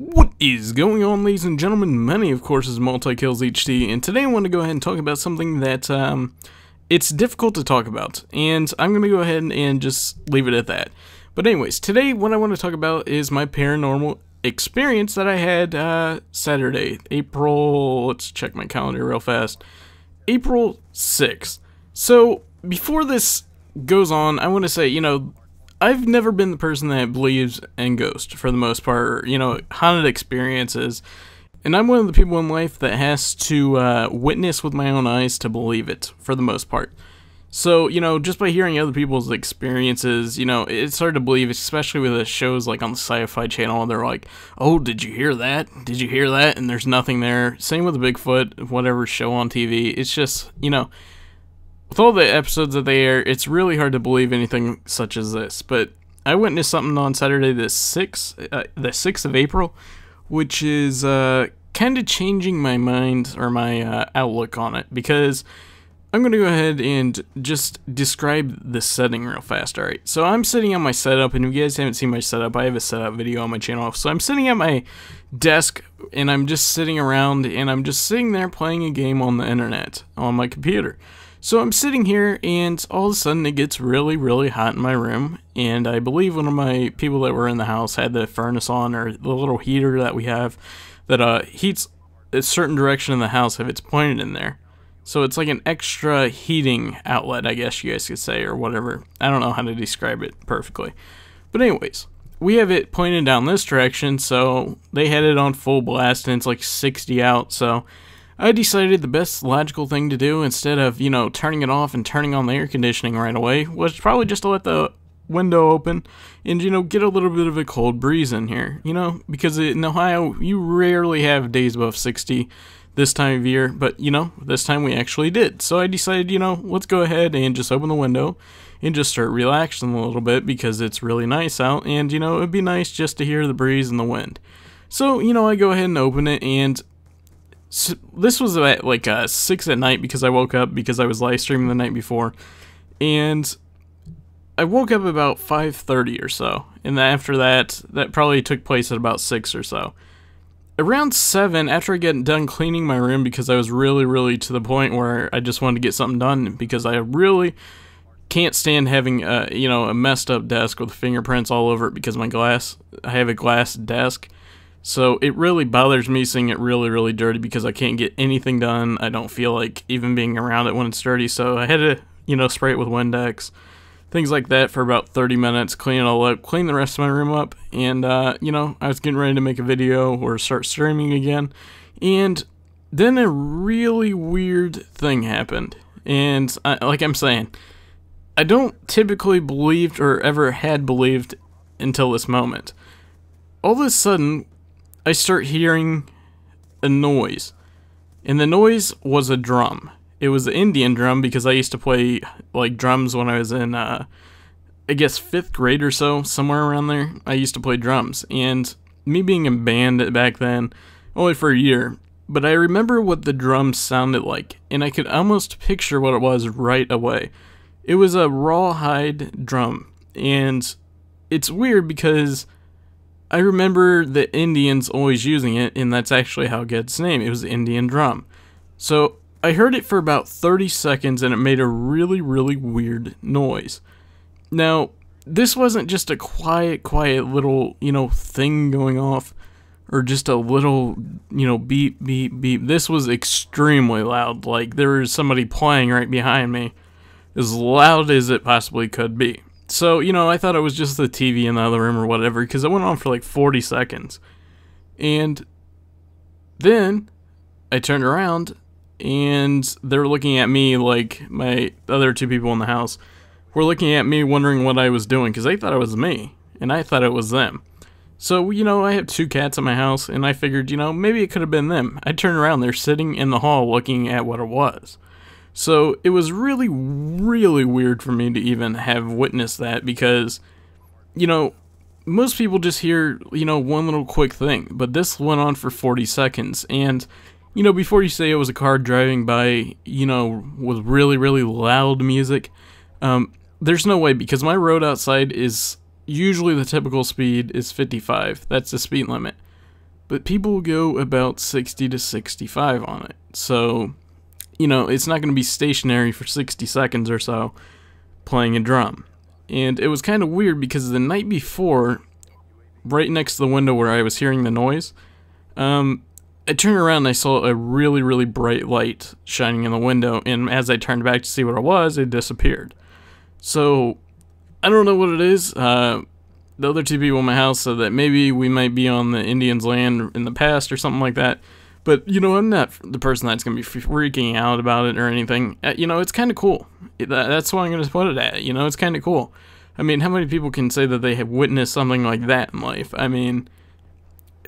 What is going on, ladies and gentlemen? My name, of course, is Multikillshd, and today I want to go ahead and talk about something that, it's difficult to talk about, and I'm going to go ahead and just leave it at that. But anyways, today what I want to talk about is my paranormal experience that I had, Saturday, let's check my calendar real fast, April 6th. So, before this goes on, I want to say, I've never been the person that believes in ghosts, for the most part, or, haunted experiences. And I'm one of the people in life that has to witness with my own eyes to believe it, for the most part. So, just by hearing other people's experiences, it's hard to believe, especially with the shows like on the Sci-Fi Channel, they're like, oh, did you hear that? Did you hear that? And there's nothing there. Same with Bigfoot, whatever show on TV. It's just, with all the episodes that they air, it's really hard to believe anything such as this. But I witnessed something on Saturday the 6th of April, which is kind of changing my mind, or my outlook on it, because I'm going to go ahead and just describe the setting real fast. Alright, so I'm sitting on my setup, and if you guys haven't seen my setup, I have a setup video on my channel. So I'm sitting at my desk, and I'm just sitting around, and I'm just sitting there playing a game on the internet, on my computer. So I'm sitting here, and all of a sudden it gets really, really hot in my room, and I believe one of my people that were in the house had the furnace on, or the little heater that we have that heats a certain direction in the house if it's pointed in there. So it's like an extra heating outlet, I guess you guys could say, or whatever. I don't know how to describe it perfectly. But anyways, we have it pointed down this direction, so they had it on full blast, and it's like 60 out, so I decided the best logical thing to do, instead of, turning it off and turning on the air conditioning right away, was probably just to let the window open and, get a little bit of a cold breeze in here, because in Ohio, you rarely have days above 60 this time of year, but, this time we actually did. So I decided, let's go ahead and just open the window and just start relaxing a little bit, because it's really nice out, and, it'd be nice just to hear the breeze and the wind. So, I go ahead and open it, and so this was at like 6 at night, because I woke up because I was live streaming the night before, and I woke up about 5:30 or so, and then after that probably took place at about 6 or so. Around 7, after I get done cleaning my room, because I was really to the point where I just wanted to get something done, because I really can't stand having a messed up desk with fingerprints all over it, because I have a glass desk. So it really bothers me seeing it really dirty, because I can't get anything done. I don't feel like even being around it when it's dirty. So I had to, spray it with Windex, things like that, for about 30 minutes, clean it all up, clean the rest of my room up. And, I was getting ready to make a video or start streaming again. And then a really weird thing happened. And like I'm saying, I don't typically believe, or ever had believed until this moment. All of a sudden, I start hearing a noise, and the noise was a drum. It was an Indian drum, because I used to play like drums when I was in I guess 5th grade or so, somewhere around there. I used to play drums, and me being in band back then, only for a year, but I remember what the drums sounded like, and I could almost picture what it was right away. It was a rawhide drum, and it's weird because I remember the Indians always using it, and that's actually how it gets its name. It was the Indian drum. So I heard it for about 30 seconds, and it made a really weird noise. Now, this wasn't just a quiet little, thing going off, or just a little, beep, beep, beep. This was extremely loud. Like, there was somebody playing right behind me, as loud as it possibly could be. So, I thought it was just the TV in the other room or whatever, because it went on for like 40 seconds. And then I turned around, and they're looking at me, like my other 2 people in the house were looking at me, wondering what I was doing, because they thought it was me, and I thought it was them. So, I have 2 cats in my house, and I figured, maybe it could have been them. I turned around, they're sitting in the hall looking at what it was. So it was really weird for me to even have witnessed that, because, most people just hear, one little quick thing, but this went on for 40 seconds, and, before you say it was a car driving by, with really loud music, there's no way, because my road outside is, usually the typical speed is 55, that's the speed limit. but people go about 60 to 65 on it. So, you know, it's not going to be stationary for 60 seconds or so playing a drum. And it was kind of weird because the night before, right next to the window where I was hearing the noise, I turned around and I saw a really, really bright light shining in the window, and as I turned back to see what it was, it disappeared. So, I don't know what it is. The other two people in my house said that maybe we might be on the Indians' land in the past or something like that. But, you know, I'm not the person that's going to be freaking out about it or anything. You know, it's kind of cool. That's what I'm going to put it at. You know, it's kind of cool. I mean, how many people can say that they have witnessed something like that in life? I mean,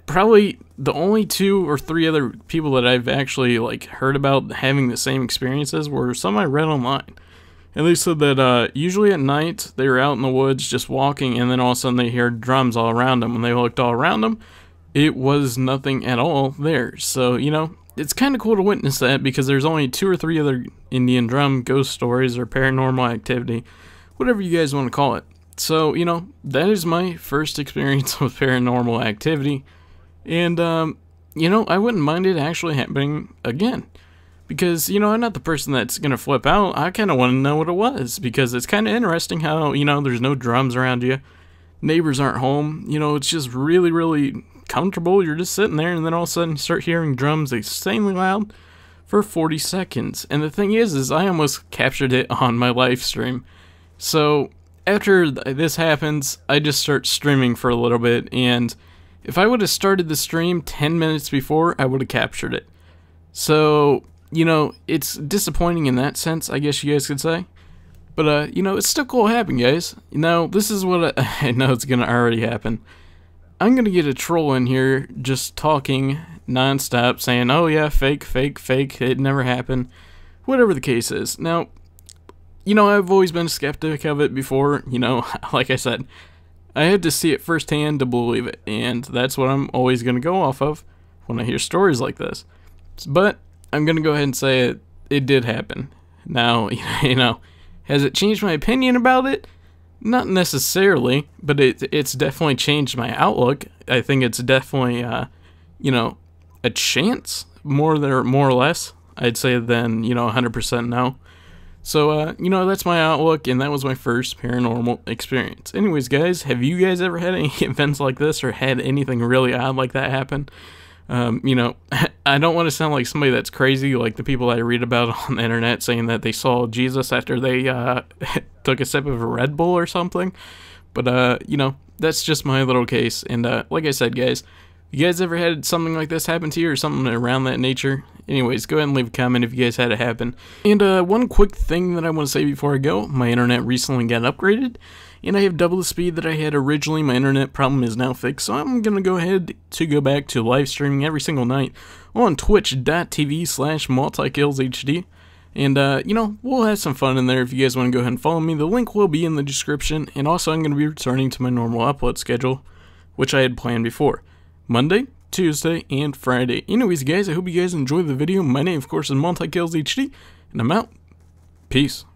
probably the only 2 or 3 other people that I've actually, like, heard about having the same experiences were some I read online. And they said that usually at night, they were out in the woods just walking, and then all of a sudden they heard drums all around them. When they looked all around them, it was nothing at all there. So, you know, it's kind of cool to witness that because there's only 2 or 3 other Indian drum ghost stories or paranormal activity, whatever you guys want to call it. So, you know, that is my first experience with paranormal activity. And, you know, I wouldn't mind it actually happening again. Because, you know, I'm not the person that's going to flip out. I kind of want to know what it was. Because it's kind of interesting how, you know, there's no drums around you. Neighbors aren't home. You know, it's just really, really comfortable. You're just sitting there and then all of a sudden you start hearing drums insanely loud for 40 seconds. And the thing is I almost captured it on my live stream. So after this happens, I just start streaming for a little bit. And if I would have started the stream 10 minutes before, I would have captured it. So, you know, it's disappointing in that sense, I guess you guys could say. But, you know, it's still cool happening, guys. Now, this is what I know it's going to already happen. I'm going to get a troll in here just talking nonstop, saying, oh yeah, fake, fake, fake, it never happened. Whatever the case is. Now, you know, I've always been a skeptic of it before. You know, like I said, I had to see it firsthand to believe it. And that's what I'm always going to go off of when I hear stories like this. But I'm going to go ahead and say it did happen. Now, you know, has it changed my opinion about it? Not necessarily, but it's definitely changed my outlook. I think it's definitely, you know, a chance, more or less, I'd say, than, you know, 100% no. So, you know, that's my outlook, and that was my first paranormal experience. Anyways, guys, have you guys ever had any events like this or had anything really odd like that happen? You know, I don't want to sound like somebody that's crazy, like the people I read about on the internet saying that they saw Jesus after they took a sip of a Red Bull or something. But, you know, that's just my little case. And like I said, guys, you guys ever had something like this happen to you or something around that nature? Anyways, go ahead and leave a comment if you guys had it happen. And one quick thing that I want to say before I go, my internet recently got upgraded. And I have double the speed that I had originally. My internet problem is now fixed, so I'm going to go ahead to go back to live streaming every single night on twitch.tv/multikillshd. And, you know, we'll have some fun in there if you guys want to go ahead and follow me. The link will be in the description, and also I'm going to be returning to my normal upload schedule, which I had planned before. Monday, Tuesday, and Friday. Anyways, guys, I hope you guys enjoyed the video. My name, of course, is Multikillshd, and I'm out. Peace.